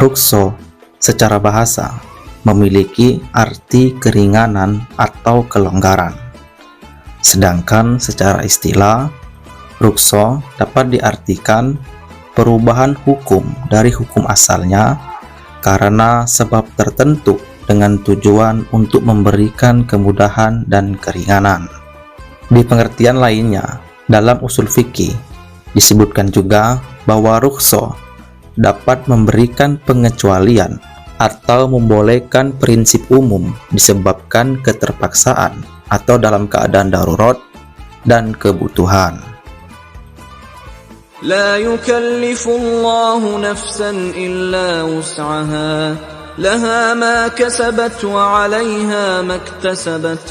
Rukso secara bahasa memiliki arti keringanan atau kelonggaran. Sedangkan secara istilah, rukso dapat diartikan perubahan hukum dari hukum asalnya karena sebab tertentu dengan tujuan untuk memberikan kemudahan dan keringanan. Di pengertian lainnya, dalam usul fikih disebutkan juga bahwa rukso dapat memberikan pengecualian atau membolehkan prinsip umum disebabkan keterpaksaan atau dalam keadaan darurat dan kebutuhan. لا يكلف الله نفسا إلا وسعها لها ما كسبت وعليها ما اكتسبت.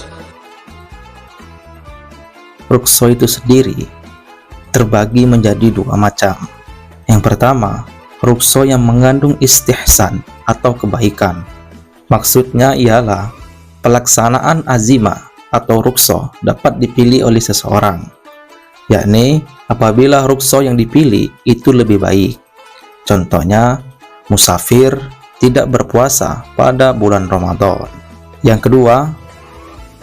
Rukso itu sendiri terbagi menjadi dua macam. Yang pertama, rukso yang mengandung istihsan atau kebaikan. Maksudnya ialah pelaksanaan azimah atau rukso dapat dipilih oleh seseorang, yakni apabila rukso yang dipilih itu lebih baik. Contohnya, musafir tidak berpuasa pada bulan Ramadan. Yang kedua,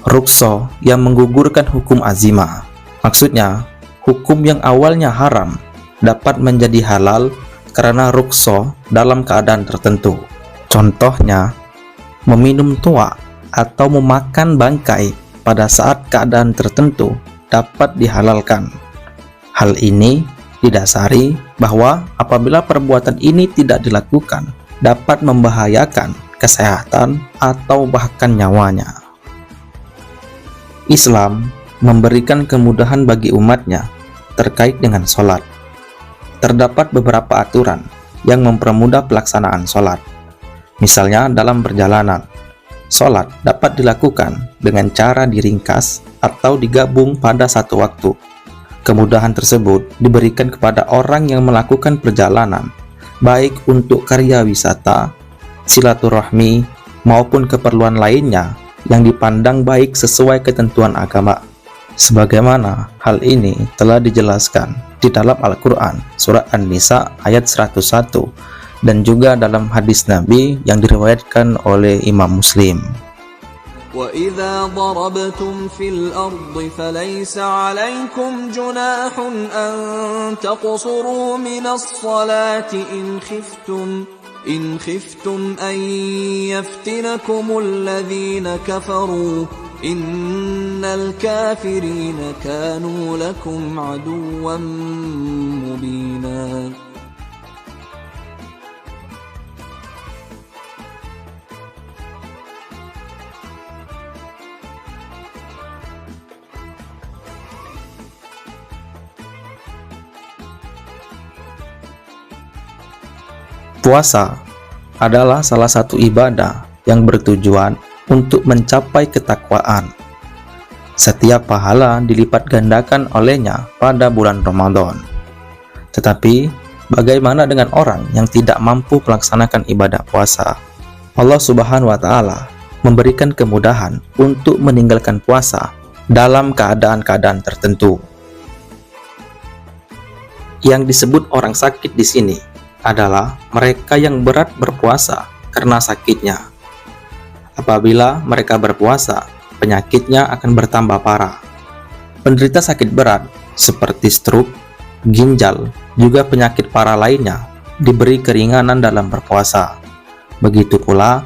rukso yang menggugurkan hukum azimah. Maksudnya, hukum yang awalnya haram dapat menjadi halal karena rukso dalam keadaan tertentu. Contohnya, meminum tua atau memakan bangkai pada saat keadaan tertentu dapat dihalalkan. Hal ini didasari bahwa apabila perbuatan ini tidak dilakukan, dapat membahayakan kesehatan atau bahkan nyawanya. Islam memberikan kemudahan bagi umatnya terkait dengan sholat. Terdapat beberapa aturan yang mempermudah pelaksanaan sholat. Misalnya dalam perjalanan, sholat dapat dilakukan dengan cara diringkas atau digabung pada satu waktu. Kemudahan tersebut diberikan kepada orang yang melakukan perjalanan, baik untuk karya wisata, silaturahmi, maupun keperluan lainnya yang dipandang baik sesuai ketentuan agama. Sebagaimana hal ini telah dijelaskan di dalam Al-Quran Surah An-Nisa ayat 101 dan juga dalam hadis Nabi yang diriwayatkan oleh Imam Muslim. وَإِذَا ضَرَبْتُمْ فِي الْأَرْضِ فَلَيْسَ عَلَيْكُمْ جُنَاحٌ أَن تَقْصُرُوا مِنَ الصَّلَاةِ إِنْ خِفْتُمْ أَن يَفْتِنَكُمُ الَّذِينَ كَفَرُوا إِنَّ الْكَافِرِينَ كَانُوا لَكُمْ عَدُوًّا مُبِينًا. Puasa adalah salah satu ibadah yang bertujuan untuk mencapai ketakwaan. Setiap pahala dilipat gandakan olehnya pada bulan Ramadan. Tetapi, bagaimana dengan orang yang tidak mampu melaksanakan ibadah puasa? Allah Subhanahu wa Ta'ala memberikan kemudahan untuk meninggalkan puasa dalam keadaan-keadaan tertentu. Yang disebut orang sakit di sini adalah mereka yang berat berpuasa karena sakitnya. Apabila mereka berpuasa, penyakitnya akan bertambah parah. Penderita sakit berat seperti stroke, ginjal, juga penyakit parah lainnya diberi keringanan dalam berpuasa. Begitu pula,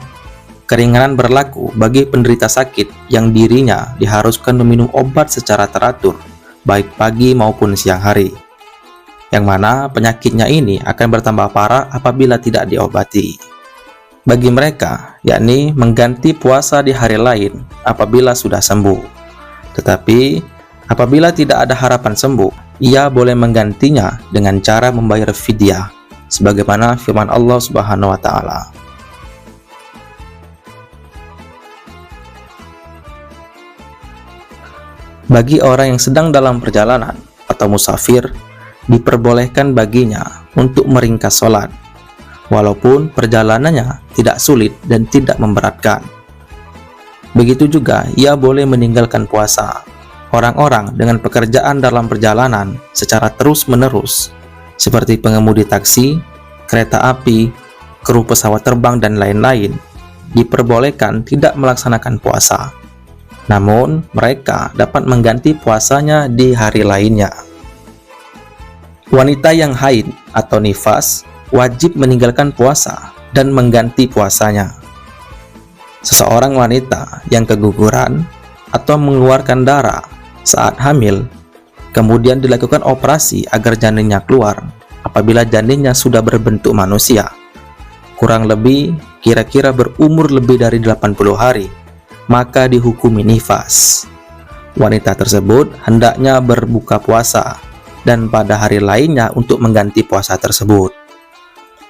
keringanan berlaku bagi penderita sakit yang dirinya diharuskan meminum obat secara teratur, baik pagi maupun siang hari, yang mana penyakitnya ini akan bertambah parah apabila tidak diobati. Bagi mereka, yakni mengganti puasa di hari lain apabila sudah sembuh. Tetapi, apabila tidak ada harapan sembuh, ia boleh menggantinya dengan cara membayar fidyah, sebagaimana firman Allah Subhanahu wa Ta'ala. Bagi orang yang sedang dalam perjalanan atau musafir, diperbolehkan baginya untuk meringkas sholat, walaupun perjalanannya tidak sulit dan tidak memberatkan. Begitu juga ia boleh meninggalkan puasa. Orang-orang dengan pekerjaan dalam perjalanan secara terus-menerus, seperti pengemudi taksi, kereta api, kru pesawat terbang dan lain-lain diperbolehkan tidak melaksanakan puasa. Namun, mereka dapat mengganti puasanya di hari lainnya. Wanita yang haid atau nifas wajib meninggalkan puasa dan mengganti puasanya. Seseorang wanita yang keguguran atau mengeluarkan darah saat hamil, kemudian dilakukan operasi agar janinnya keluar apabila janinnya sudah berbentuk manusia, kurang lebih kira-kira berumur lebih dari 80 hari, maka dihukumi nifas. Wanita tersebut hendaknya berbuka puasa dan pada hari lainnya untuk mengganti puasa tersebut.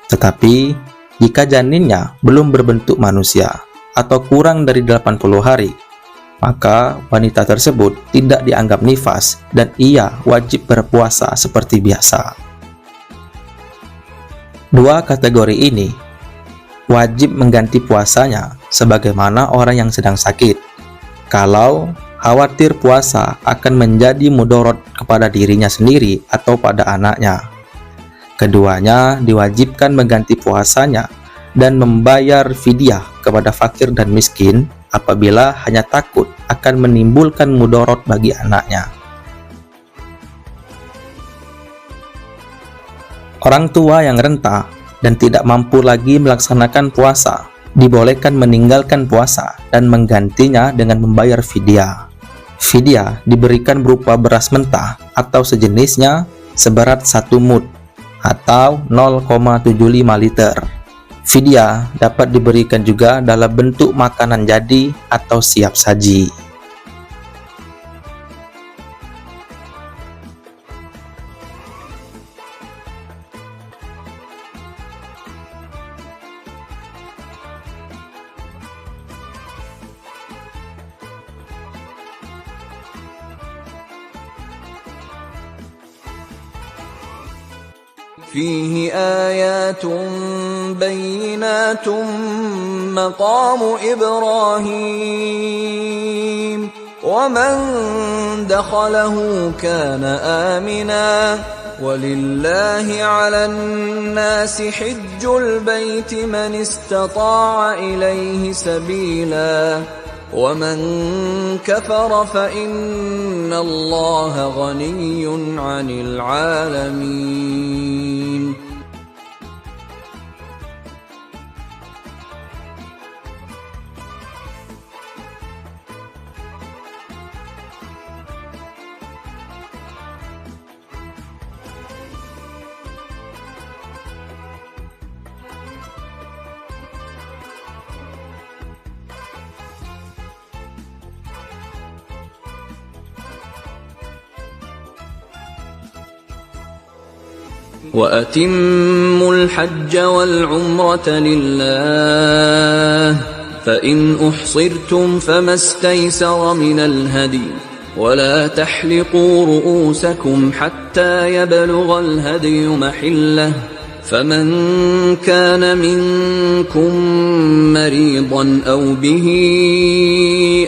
Tetapi, jika janinnya belum berbentuk manusia atau kurang dari 80 hari, maka wanita tersebut tidak dianggap nifas dan ia wajib berpuasa seperti biasa. Dua kategori ini wajib mengganti puasanya sebagaimana orang yang sedang sakit, kalau khawatir puasa akan menjadi mudarat kepada dirinya sendiri atau pada anaknya. Keduanya diwajibkan mengganti puasanya dan membayar fidyah kepada fakir dan miskin apabila hanya takut akan menimbulkan mudarat bagi anaknya. Orang tua yang renta dan tidak mampu lagi melaksanakan puasa dibolehkan meninggalkan puasa dan menggantinya dengan membayar fidyah. Fidyah diberikan berupa beras mentah atau sejenisnya seberat 1 mud atau 0,75 liter. Fidyah dapat diberikan juga dalam bentuk makanan jadi atau siap saji. فيه آيات بينات مقام إبراهيم ومن دخله كان آمنا ولله على الناس حج البيت من استطاع إليه سبيلا ومن كفر فإن الله غني عن العالمين. وأتموا الحج والعمرة لله فإن أحصرتم فما استيسر من الهدي ولا تحلقوا رؤوسكم حتى يبلغ الهدي محله فمن كان منكم مريضا أو به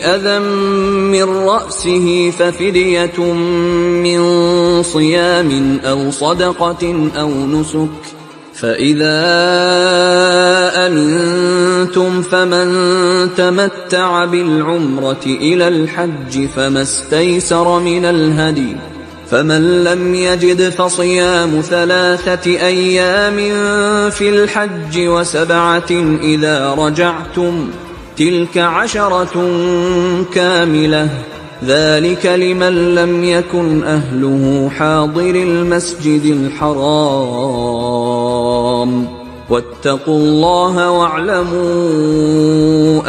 أذى من رأسه ففدية من صيام أو صدقة أو نسك فإذا أمنتم فمن تمتع بالعمرة إلى الحج فما استيسر من الهدي فمن لم يجد فصيام 3 أيام في الحج و7 إذا رجعتم تلك 10 كاملة ذلك لمن لم يكن أهله حاضر المسجد الحرام واتقوا الله واعلموا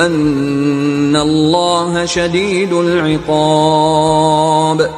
أن الله شديد العقاب.